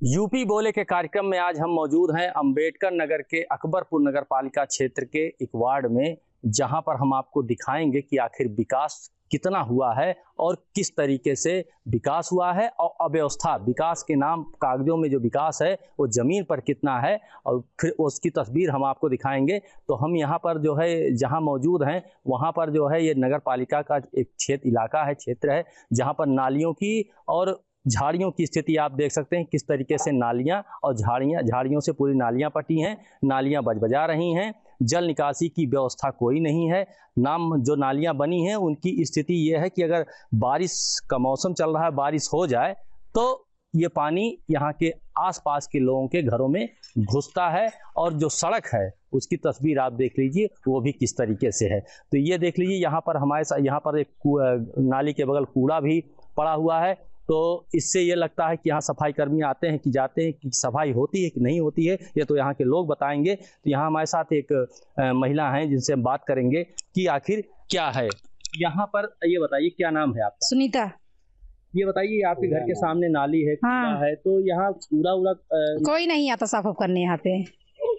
UP बोले के कार्यक्रम में आज हम मौजूद हैं अंबेडकर नगर के अकबरपुर नगर पालिका क्षेत्र के एक वार्ड में, जहां पर हम आपको दिखाएंगे कि आखिर विकास कितना हुआ है और किस तरीके से विकास हुआ है और अव्यवस्था विकास के नाम कागजों में जो विकास है वो ज़मीन पर कितना है, और फिर उसकी तस्वीर हम आपको दिखाएंगे। तो हम यहाँ पर जो है जहाँ मौजूद हैं वहाँ पर जो है ये नगर पालिका का एक क्षेत्र है जहाँ पर नालियों की और झाड़ियों की स्थिति आप देख सकते हैं। किस तरीके से नालियां और झाड़ियों से पूरी नालियां पटी हैं, नालियां बजबजा रही हैं, जल निकासी की व्यवस्था कोई नहीं है। जो नालियां बनी हैं उनकी स्थिति ये है कि अगर बारिश का मौसम चल रहा है, बारिश हो जाए तो ये पानी यहाँ के आसपास के लोगों के घरों में घुसता है। और जो सड़क है उसकी तस्वीर आप देख लीजिए वो भी किस तरीके से है। तो ये देख लीजिए यहाँ पर हमारे साथ यहाँ पर एक नाली के बगल कूड़ा भी पड़ा हुआ है। तो इससे ये लगता है कि यहाँ सफाई कर्मी आते हैं कि जाते हैं, कि सफाई होती है कि नहीं होती है, ये तो यहाँ के लोग बताएंगे। तो यहाँ हमारे साथ एक महिला हैं जिनसे हम बात करेंगे कि आखिर क्या है यहाँ पर। ये बताइए क्या नाम है आपका? सुनीता। ये बताइए आपके घर के सामने नाली है, कूड़ा है, तो यहाँ कूड़ा कोई नहीं आता साफ करने, यहाँ पे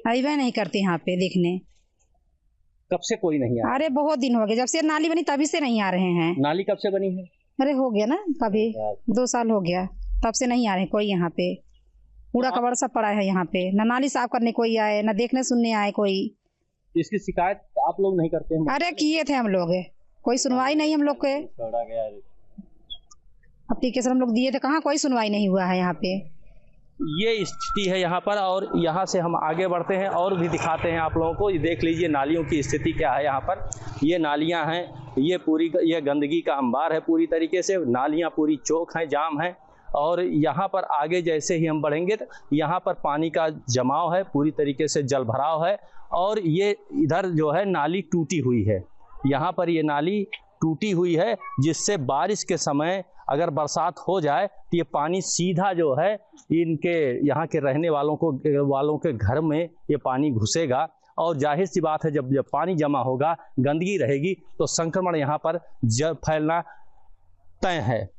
अइबे नहीं करते यहाँ पे देखने। कब से कोई नहीं आया? अरे बहुत दिन हो गए, जब से नाली बनी तभी से नहीं आ रहे हैं। नाली कब से बनी है? अरे हो गया ना, कभी 2 साल हो गया, तब से नहीं आ रहे कोई यहाँ पे। कूड़ा कबाड़ सब पड़ा है यहाँ पे, न नाली साफ करने कोई आए, न देखने सुनने आए कोई। इसकी शिकायत आप लोग नहीं करते हैं? अरे किए थे हम लोग, कोई सुनवाई नहीं हम लोग के। एप्लीकेशन हम लोग दिए थे, कहाँ कोई सुनवाई नहीं हुआ है यहाँ पे। ये स्थिति है यहाँ पर। और यहाँ से हम आगे बढ़ते हैं और भी दिखाते हैं आप लोगों को। ये देख लीजिए नालियों की स्थिति क्या है यहाँ पर। ये नालियाँ हैं, ये गंदगी का अंबार है पूरी तरीके से। नालियाँ पूरी चौक हैं, जाम हैं। और यहाँ पर आगे जैसे ही हम बढ़ेंगे तो यहाँ पर पानी का जमाव है, पूरी तरीके से जल भराव है। और ये इधर जो है नाली टूटी हुई है, यहाँ पर ये नाली टूटी हुई है, जिससे बारिश के समय अगर बरसात हो जाए तो ये पानी सीधा जो है इनके यहाँ के रहने वालों के घर में ये पानी घुसेगा। और जाहिर सी बात है जब पानी जमा होगा, गंदगी रहेगी, तो संक्रमण यहाँ पर फैलना तय है।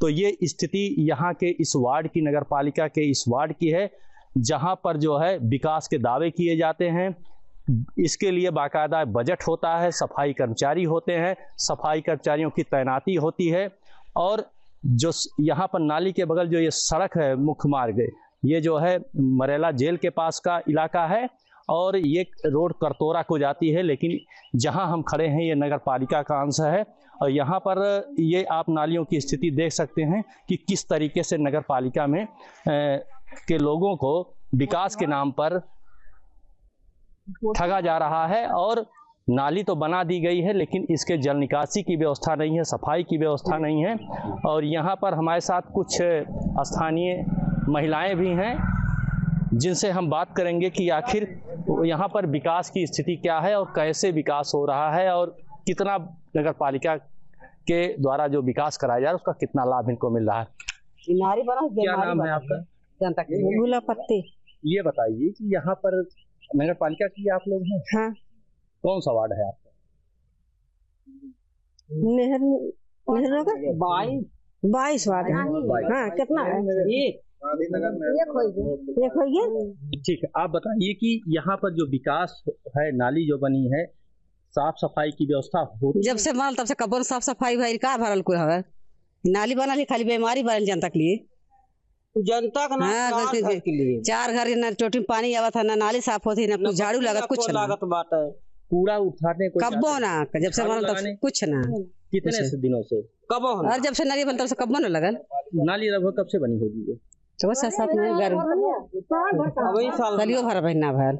तो ये स्थिति यहाँ के इस वार्ड की, नगर पालिका के इस वार्ड की है, जहाँ पर जो है विकास के दावे किए जाते हैं। इसके लिए बाकायदा बजट होता है, सफाई कर्मचारी होते हैं, सफाई कर्मचारियों की तैनाती होती है। और जो यहाँ पर नाली के बगल जो ये सड़क है, मुख्य मार्ग, ये जो है मरेला जेल के पास का इलाका है और ये रोड करतोरा को जाती है। लेकिन जहाँ हम खड़े हैं ये नगर पालिका का अंश है। और यहाँ पर ये आप नालियों की स्थिति देख सकते हैं कि किस तरीके से नगर पालिका में के लोगों को विकास के नाम पर ठगा जा रहा है। और नाली तो बना दी गई है लेकिन इसके जल निकासी की व्यवस्था नहीं है, सफाई की व्यवस्था नहीं है। और यहाँ पर हमारे साथ कुछ स्थानीय महिलाएं भी हैं जिनसे हम बात करेंगे कि आखिर यहाँ पर विकास की स्थिति क्या है और कैसे विकास हो रहा है और कितना नगर पालिका के द्वारा जो विकास कराया जा रहा है उसका कितना लाभ इनको मिल रहा है। क्या नाम है आपका? गुलापत्ती। ये बताइए कि यहाँ पर नगर पालिका की आप लोग हैं? हाँ। कौन सा वार्ड है आपका? नेहरू 22 वार्ड है। हाँ, कितना है? ठीक है, आप बताइए कि यहाँ पर जो विकास है, नाली जो बनी है, साफ सफाई की व्यवस्था होती? जब से बनल तब से कब साफ सफाई भाई का भरल कोई हवे। नाली बनल खाली बीमारी बनल जनता के लिए, जनता का ना। हाँ, के लिए 4 घर ना टोटी पानी आवत है, ना नाली साफ होती, ना कुछ झाड़ू लागत, कुछ लागत बात है। कूड़ा उठाने को कब्बो ना, जब से बनल तब से कुछ ना। कितने से दिनों से? कब? और जब से नाली बनल तब से कब्बो ना लगल। नाली लगभग कब से बनी होगी? 6-7 महीने सालियो भर महीना भर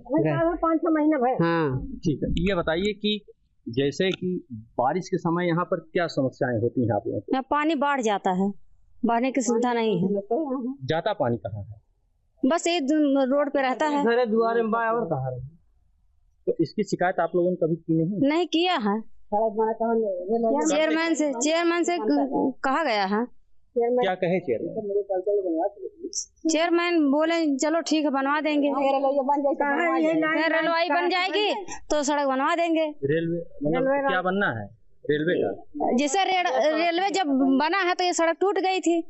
5-6 महीना भर। हाँ ठीक है, ये बताइए कि जैसे कि बारिश के समय यहाँ पर क्या समस्याएं होती हैं आप लोगों को? यहाँ पानी बढ़ जाता है, बढ़ने की सुविधा नहीं है। जाता पानी कहाँ है? बस ये रोड पे रहता है। घरे द्वारे में और कहाँ है? तो इसकी शिकायत आप लोगों ने कभी की नहीं? नहीं किया है, चेयरमैन से कहा गया है। क्या कहे चेयरमैन? चेयरमैन बोले चलो ठीक है बनवा देंगे, रेलवे बन जाएगी तो सड़क बनवा देंगे। रेलवे मतलब क्या बनना है? रेलवे का? जैसे रेलवे जब बना है तो ये सड़क टूट गई थी,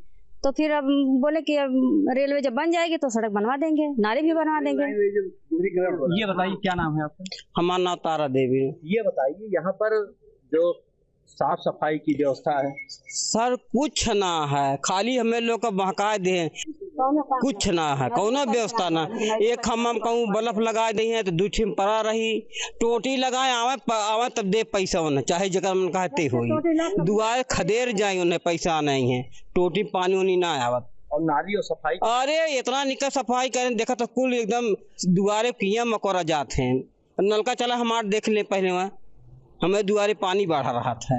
तो फिर अब बोले कि अब रेलवे जब बन जाएगी तो सड़क बनवा देंगे, नाली भी बनवा देंगे। ये बताइए क्या नाम है आपका? हमारा नाम तारा देवी। ये बताइए यहाँ पर जो साफ सफाई की व्यवस्था है। सर कुछ ना है, खाली हमें लोग का बहका दे, कुछ ना है, कौनो व्यवस्था ना। एक हम कहूँ बल्ब लगा दी है तो दू ठिम पड़ा रही, टोटी लगाए आवे तब दे पैसा होना चाहे जगह मन कहते हुई दुआर खदेर जाए उन्हें पैसा नहीं है, टोटी पानी उनी ना आवत। और नाली और सफाई, अरे इतना निकल सफाई करें, देखा तो कुल एकदम दुआरे किया मकोरा जाते हैं। नलका चला हमारे देख ले पहले वहाँ हमें दुआरे पानी बढ़ा रहा था,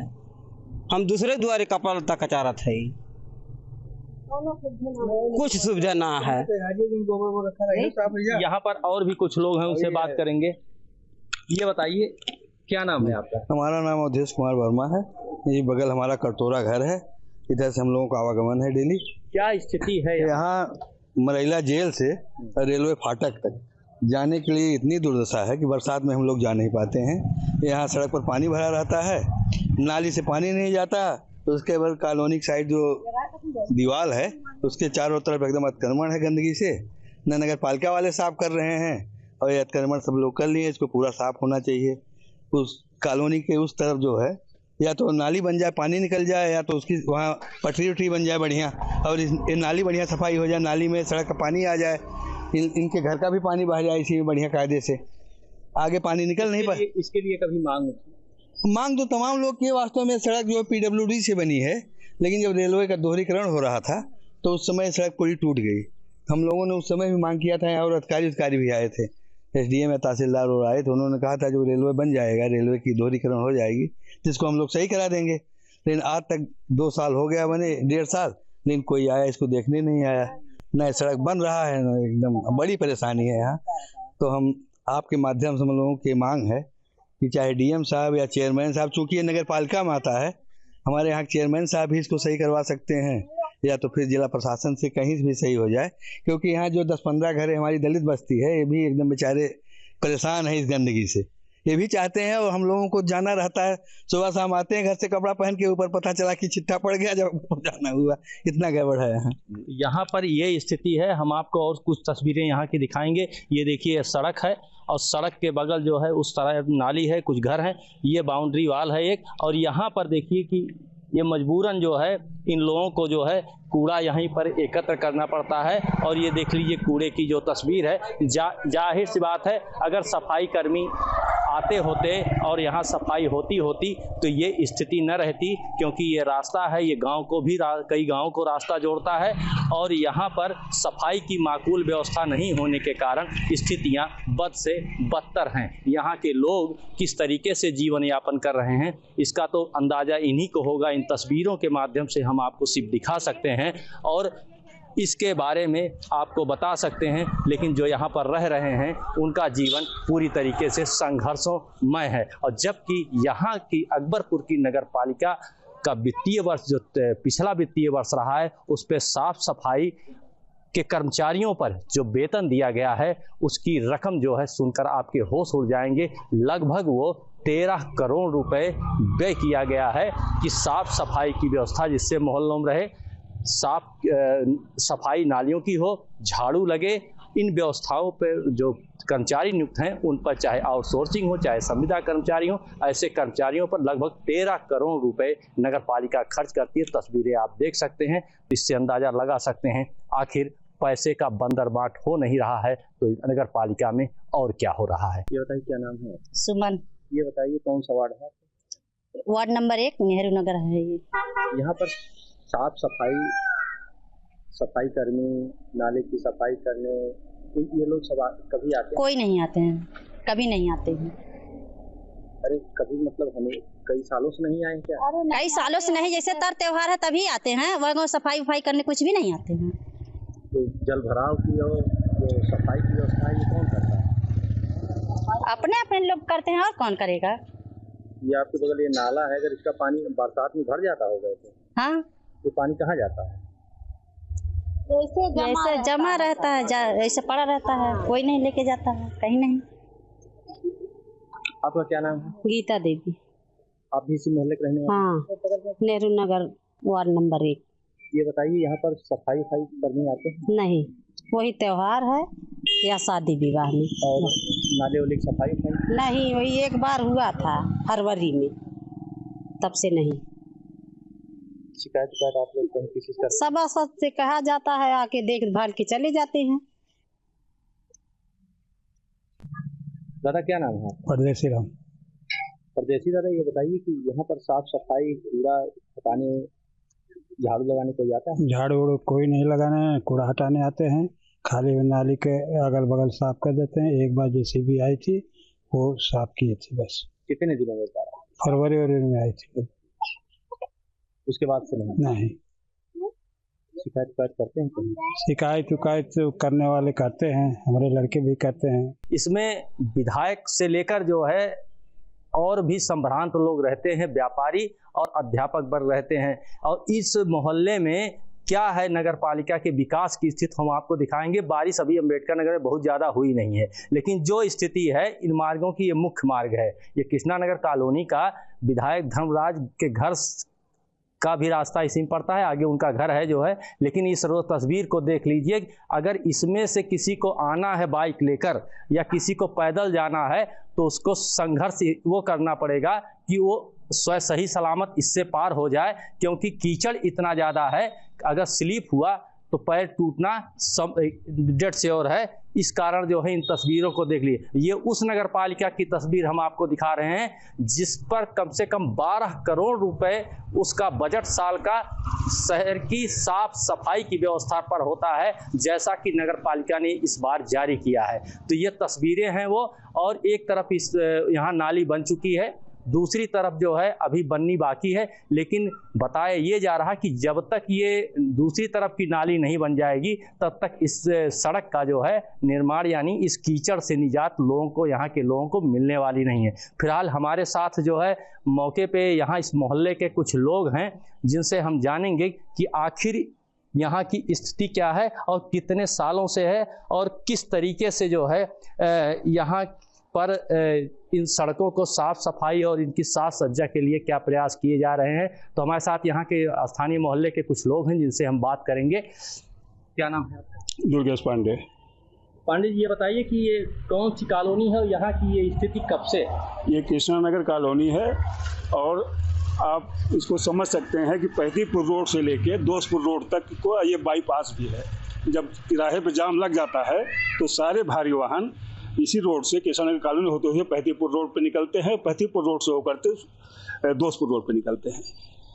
हम दूसरे दुआरे कपड़ा लत्ता कचारा थे, कुछ सुविधा ना है। यहाँ पर और भी कुछ लोग हैं, उनसे बात करेंगे। ये बताइए क्या नाम है आपका? हमारा नाम अवधेश कुमार वर्मा है। ये बगल हमारा करतोरा घर है, इधर से हम लोगों का आवागमन है डेली। क्या स्थिति है यहाँ मरैला जेल से रेलवे फाटक तक जाने के लिए इतनी दुर्दशा है कि बरसात में हम लोग जा नहीं पाते हैं। यहाँ सड़क पर पानी भरा रहता है, नाली से पानी नहीं जाता, तो उसके बाद कॉलोनी साइड जो दीवार है उसके चारों तरफ एकदम अतिक्रमण है गंदगी से। न नगर पालिका वाले साफ कर रहे हैं और ये अतिक्रमण सब लोग कर लिए, इसको पूरा साफ होना चाहिए। उस कॉलोनी के उस तरफ जो है या तो नाली बन जाए, पानी निकल जाए, या तो उसकी वहाँ पटरी उटरी बन जाए बढ़िया, और ये नाली बढ़िया सफाई हो जाए, नाली में सड़क का पानी आ जाए, इनके घर का भी पानी बह जाए इसी में बढ़िया कायदे से, आगे पानी निकल नहीं पाए। इसके लिए कभी मांग तो तमाम लोग की वास्तव में। सड़क जो PWD से बनी है, लेकिन जब रेलवे का दोहरीकरण हो रहा था तो उस समय सड़क पूरी टूट गई। हम लोगों ने उस समय भी मांग किया था, और अधिकारी भी आए थे, SDM या तहसीलदार और आए थे, उन्होंने कहा था जो रेलवे बन जाएगा, रेलवे की दोहरीकरण हो जाएगी, जिसको हम लोग सही करा देंगे। लेकिन आज तक 2 साल हो गया बने, 1.5 साल, लेकिन कोई आया इसको देखने नहीं आया। न सड़क बन रहा है, न एकदम बड़ी परेशानी है यहाँ। तो हम आपके माध्यम से हम लोगों की मांग है कि चाहे DM साहब या चेयरमैन साहब, चूँकि ये नगर पालिका में आता है, हमारे यहाँ चेयरमैन साहब भी इसको सही करवा सकते हैं, या तो फिर जिला प्रशासन से कहीं भी सही हो जाए, क्योंकि यहाँ जो 10-15 घर है, हमारी दलित बस्ती है, ये भी एकदम बेचारे परेशान है इस गंदगी से। ये भी चाहते हैं और हम लोगों को जाना रहता है, सुबह शाम आते हैं घर से कपड़ा पहन के, ऊपर पता चला कि चिट्ठा पड़ गया, जब जाना हुआ, इतना गड़बड़ है यहाँ। यहाँ पर ये स्थिति है। हम आपको और कुछ तस्वीरें यहाँ की दिखाएंगे। ये देखिए सड़क है, और सड़क के बगल जो है उस तरह नाली है, कुछ घर हैं, ये बाउंड्री वाल है एक। और यहाँ पर देखिए कि ये मजबूरन जो है इन लोगों को जो है कूड़ा यहीं पर एकत्र करना पड़ता है। और ये देख लीजिए कूड़े की जो तस्वीर है, जाहिर सी बात है, अगर सफाई कर्मी आते होते और यहाँ सफाई होती तो ये स्थिति न रहती, क्योंकि ये रास्ता है, ये गांव को भी कई गांवों को रास्ता जोड़ता है, और यहाँ पर सफाई की माकूल व्यवस्था नहीं होने के कारण स्थितियाँ बद से बदतर हैं। यहाँ के लोग किस तरीके से जीवन यापन कर रहे हैं, इसका तो अंदाज़ा इन्हीं को होगा। इन तस्वीरों के माध्यम से हम आपको सिर्फ दिखा सकते हैं और इसके बारे में आपको बता सकते हैं, लेकिन जो यहाँ पर रह रहे हैं उनका जीवन पूरी तरीके से संघर्षोंमय है। और जबकि यहाँ की अकबरपुर की नगर पालिका का वित्तीय वर्ष जो पिछला वित्तीय वर्ष रहा है, उस पर साफ सफाई के कर्मचारियों पर जो वेतन दिया गया है, उसकी रकम जो है सुनकर आपके होश उड़ जाएंगे। लगभग वो 13 करोड़ रुपए व्यय किया गया है कि साफ सफाई की व्यवस्था, जिससे मोहल्लों में रहे, साफ सफाई नालियों की हो, झाड़ू लगे। इन व्यवस्थाओं पर जो कर्मचारी नियुक्त हैं उन पर चाहे आउटसोर्सिंग हो, चाहे संविदा कर्मचारी हो, ऐसे कर्मचारियों पर लगभग 13 करोड़ रुपए नगर पालिका खर्च करती है। तस्वीरें आप देख सकते हैं, इससे अंदाजा लगा सकते हैं आखिर पैसे का बंदरबाट हो नहीं रहा है तो नगर पालिका में और क्या हो रहा है। ये बताइए क्या नाम है? सुमन। ये बताइए कौन सा वार्ड है? वार्ड नंबर 1 नेहरू नगर है। ये यहाँ पर साफ सफाई कर्मी, नाले की सफाई करने, ये लोग सब कभी आते हैं? कोई नहीं आते हैं, कभी नहीं आते हैं। अरे कभी मतलब हमें कई सालों से नहीं आए क्या? कई सालों से नहीं, जैसे तर त्योहार है तभी आते हैं, वह सफाई उफाई करने कुछ भी नहीं आते हैं। तो जल भराव की और जो सफाई की व्यवस्था ये कौन करता है? अपने अपने लोग करते हैं, और कौन करेगा। ये आपके बगल ये नाला है, अगर इसका पानी बरसात में भर जाता होगा तो हाँ, तो पानी कहाँ जाता है? जैसे जमा रहता है, ऐसे पड़ा रहता है, कोई नहीं लेके जाता है, कहीं नहीं। आपका क्या नाम है? गीता देवी। आप भी इसी मोहल्ले के रहने वाले? हाँ, नेहरू नगर वार्ड नंबर 1। ये बताइए यहाँ पर सफाई करने आते हैं? नहीं, वही त्योहार है या शादी विवाह में। और नाले वाले की सफाई नहीं, वही एक बार हुआ था फरवरी में, तब से नहीं। शिकायत आप लोग कहीं किसी का? सभासद से कहा जाता है, आके देखभाल के चले जाते हैं। दादा क्या नाम है? परदेसी राम। परदेसी दादा, ये बताइए कि यहाँ पर साफ सफाई, कूड़ा हटाने, झाड़ू लगाने कोई आता है? झाड़ू उड़ू कोई नहीं लगाने, कूड़ा हटाने आते हैं, खाली नाली के अगल बगल साफ कर देते हैं। एक बार जेसीबी आई थी, वो साफ की थी बस। कितने दिनों में? फरवरी में आई थी। उसके बाद से नहीं। शिकायत करते हैं कहीं? शिकायत करने वाले करते हैं, हमारे लड़के भी करते हैं। इसमें विधायक से लेकर जो है और भी संभ्रांत लोग रहते हैं, व्यापारी और अध्यापक वर्ग रहते हैं। और इस मोहल्ले में क्या है नगर पालिका के विकास की स्थिति हम आपको दिखाएंगे। बारिश अभी अम्बेडकर नगर में बहुत ज़्यादा हुई नहीं है, लेकिन जो स्थिति है इन मार्गों की, ये मुख्य मार्ग है। ये कृष्णा नगर कॉलोनी का विधायक धर्मराज के घर का भी रास्ता इसी में पड़ता है, आगे उनका घर है जो है। लेकिन इस रोज तस्वीर को देख लीजिए, अगर इसमें से किसी को आना है बाइक लेकर या किसी को पैदल जाना है तो उसको संघर्ष वो करना पड़ेगा कि वो सही सलामत इससे पार हो जाए, क्योंकि कीचड़ इतना ज़्यादा है, अगर स्लिप हुआ तो पैर टूटना डेट श्योर है। इस कारण जो है इन तस्वीरों को देख लिए। ये उस नगर पालिका की तस्वीर हम आपको दिखा रहे हैं जिस पर कम से कम 12 करोड़ रुपए उसका बजट साल का शहर की साफ सफाई की व्यवस्था पर होता है, जैसा कि नगर पालिका ने इस बार जारी किया है। तो ये तस्वीरें हैं वो, और एक तरफ इस यहाँ नाली बन चुकी है, दूसरी तरफ जो है अभी बननी बाकी है। लेकिन बताया ये जा रहा कि जब तक ये दूसरी तरफ की नाली नहीं बन जाएगी तब तक इस सड़क का जो है निर्माण यानी इस कीचड़ से निजात लोगों को, यहाँ के लोगों को मिलने वाली नहीं है। फिलहाल हमारे साथ जो है मौके पे यहाँ इस मोहल्ले के कुछ लोग हैं जिनसे हम जानेंगे कि आखिर यहाँ की स्थिति क्या है और कितने सालों से है और किस तरीके से जो है यहाँ पर इन सड़कों को साफ सफाई और इनकी साज सज्जा के लिए क्या प्रयास किए जा रहे हैं। तो हमारे साथ यहाँ के स्थानीय मोहल्ले के कुछ लोग हैं जिनसे हम बात करेंगे। क्या नाम है आपका? दुर्गेश पांडे। पांडे जी, ये बताइए कि ये कौन सी कॉलोनी है और यहाँ की ये स्थिति कब से? ये कृष्णा नगर कॉलोनी है और आप इसको समझ सकते हैं कि पैतीपुर रोड से लेके दोस्तपुर रोड तक को ये बाईपास भी है। जब तिराहे पे जाम लग जाता है तो सारे भारी वाहन इसी रोड से कृष्णा नगर कॉलोनी होते हुए पैतीपुर रोड पे निकलते हैं, पैतीपुर रोड से होकर दोस्तपुर रोड पे निकलते हैं।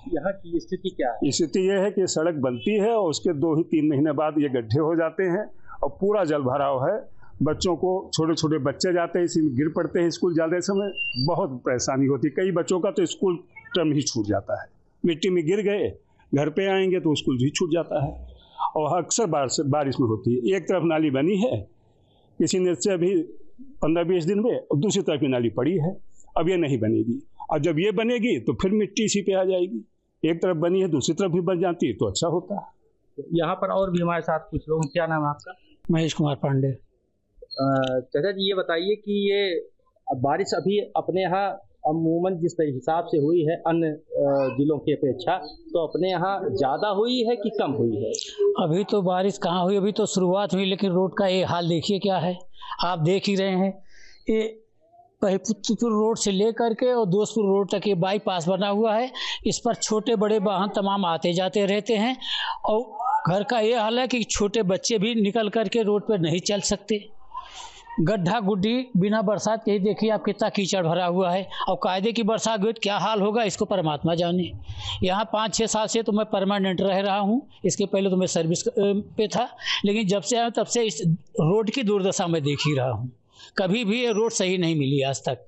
यहाँ की स्थिति क्या है? स्थिति ये है कि सड़क बनती है और उसके 2 ही 3 महीने बाद ये गड्ढे हो जाते हैं और पूरा जल भराव है। बच्चों को, छोटे छोटे बच्चे जाते हैं, इसी में गिर पड़ते हैं स्कूल जाते समय, बहुत परेशानी होती है। कई बच्चों का तो स्कूल टर्म ही छूट जाता है, मिट्टी में गिर गए, घर पे आएंगे तो स्कूल भी छूट जाता है। और अक्सर बारिश में होती है। एक तरफ नाली बनी है किसी ने से अभी 15-20 दिन में, और दूसरी तरफ की नाली पड़ी है, अब ये नहीं बनेगी। और जब ये बनेगी तो फिर मिट्टी इसी पे आ जाएगी। एक तरफ बनी है दूसरी तरफ भी बन जाती है तो अच्छा होता है। यहाँ पर और भी हमारे साथ कुछ लोग। क्या नाम है आपका? महेश कुमार पांडे। चाचा जी, ये बताइए कि ये बारिश अभी अपने यहाँ अमूमन जिस हिसाब से हुई है अन्य जिलों की अपेक्षा, तो अपने यहाँ ज़्यादा हुई है कि कम हुई है? अभी तो बारिश कहाँ हुई, अभी तो शुरुआत हुई, लेकिन रोड का ये हाल देखिए क्या है, आप देख ही रहे हैं। ये पैतीपुर रोड से लेकर के और दोस्तपुर रोड तक ये बाईपास बना हुआ है। इस पर छोटे बड़े वाहन तमाम आते जाते रहते हैं और घर का ये हाल है कि छोटे बच्चे भी निकल करके रोड पर नहीं चल सकते। गड्ढा गुड्डी बिना बरसात के ही देखिए आप कितना कीचड़ भरा हुआ है, और कायदे की बरसात हुई तो क्या हाल होगा इसको परमात्मा जाने। यहाँ 5-6 साल से तो मैं परमानेंट रह रहा हूँ, इसके पहले तो मैं सर्विस पे था, लेकिन जब से आया तब से इस रोड की दुर्दशा मैं देख ही रहा हूँ। कभी भी ये रोड सही नहीं मिली आज तक।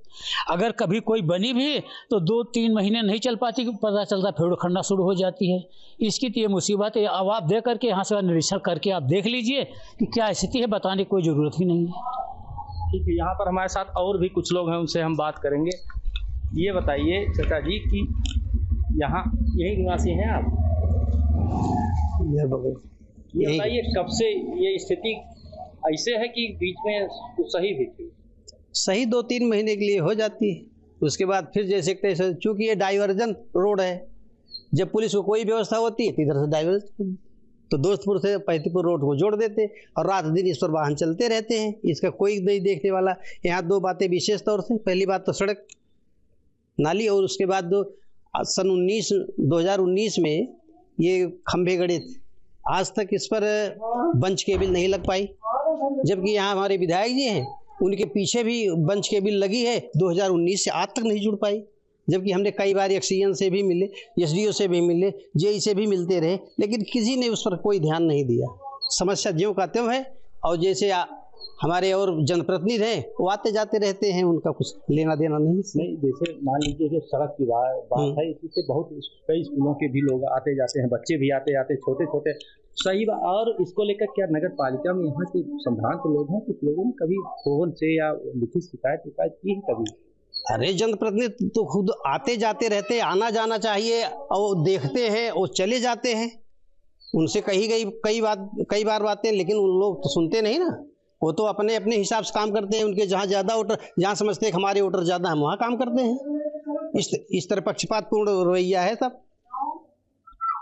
अगर कभी कोई बनी भी तो 2-3 महीने नहीं चल पाती, पता चलता फिर खड़ना शुरू हो जाती है। इसकी तो ये मुसीबत है। अब आप दे करके यहाँ से निरीक्षण करके आप देख लीजिए कि क्या स्थिति है, बताने की कोई ज़रूरत ही नहीं है। ठीक है, यहाँ पर हमारे साथ और भी कुछ लोग हैं, उनसे हम बात करेंगे। ये बताइए चाचा जी कि यहाँ यही निवासी हैं आप? ये बताइए कब से ये स्थिति ऐसे है कि बीच में कुछ सही भी थी? सही 2-3 महीने के लिए हो जाती है, उसके बाद फिर जैसे तैसे, चूँकि ये डाइवर्जन रोड है, जब पुलिस को कोई व्यवस्था होती है तो इधर से डाइवर्ट, तो दोस्तपुर से पैंतीपुर रोड को जोड़ देते और रात दिन इस पर वाहन चलते रहते हैं, इसका कोई नहीं देखने वाला। यहाँ दो बातें विशेष तौर से, पहली बात तो सड़क नाली, और उसके बाद सन 2019 में ये खंभे गड़े थे, आज तक इस पर बंच केबिल नहीं लग पाई, जबकि यहाँ हमारे विधायक जी हैं, उनके पीछे भी बंच केबिल लगी है, 2019 से आज तक नहीं जुड़ पाई। जबकि हमने कई बार एक्सीएन से भी मिले, एसडीओ से भी मिले, जेई से भी मिलते रहे, लेकिन किसी ने उस पर कोई ध्यान नहीं दिया। समस्या ज्यों का त्यों है, और जैसे हमारे और जनप्रतिनिधि हैं वो आते जाते रहते हैं, उनका कुछ लेना देना नहीं। जैसे मान लीजिए कि सड़क की बात है, इससे बहुत कई स्कूलों के भी लोग आते जाते हैं, बच्चे भी आते जाते छोटे छोटे, सही। और इसको लेकर क्या नगर पालिका में यहाँ के संभ्रांत लोग हैं, कुछ लोगों ने कभी फोन से या लिखित शिकायत की है कभी? अरे जनप्रतिनिधि तो खुद आते जाते रहते, आना जाना चाहिए, और देखते हैं और चले जाते हैं। उनसे कही गई कई बार बातें, लेकिन उन लोग तो सुनते नहीं ना, वो तो अपने अपने हिसाब से काम करते हैं। उनके जहाँ ज़्यादा वोटर, जहाँ समझते हैं कि हमारे वोटर ज़्यादा हम वहाँ काम करते हैं। इस तरह पक्षपातपूर्ण रवैया है सब।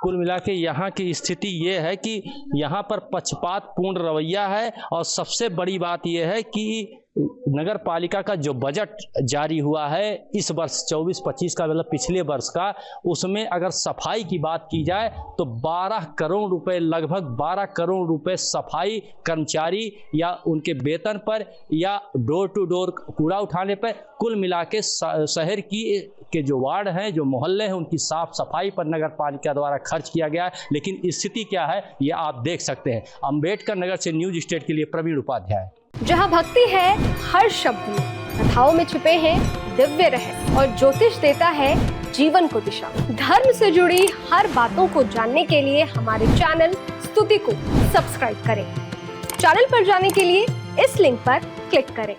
कुल मिला के यहाँ की स्थिति ये है कि यहाँ पर पक्षपातपूर्ण रवैया है, और सबसे बड़ी बात ये है कि नगर पालिका का जो बजट जारी हुआ है इस वर्ष 24-25 का, मतलब पिछले वर्ष का, उसमें अगर सफाई की बात की जाए तो 12 करोड़ रुपए, लगभग 12 करोड़ रुपए सफाई कर्मचारी या उनके वेतन पर या डोर टू डोर कूड़ा उठाने पर, कुल मिला के शहर के जो वार्ड हैं, जो मोहल्ले हैं, उनकी साफ सफाई पर नगर पालिका द्वारा खर्च किया गया है। लेकिन स्थिति क्या है ये आप देख सकते हैं। अम्बेडकर नगर से न्यूज स्टेट के लिए प्रवीण उपाध्याय। जहाँ भक्ति है हर शब्द में, कथाओं में छुपे हैं दिव्य रहस्य, और ज्योतिष देता है जीवन को दिशा। धर्म से जुड़ी हर बातों को जानने के लिए हमारे चैनल स्तुति को सब्सक्राइब करें। चैनल पर जाने के लिए इस लिंक पर क्लिक करें।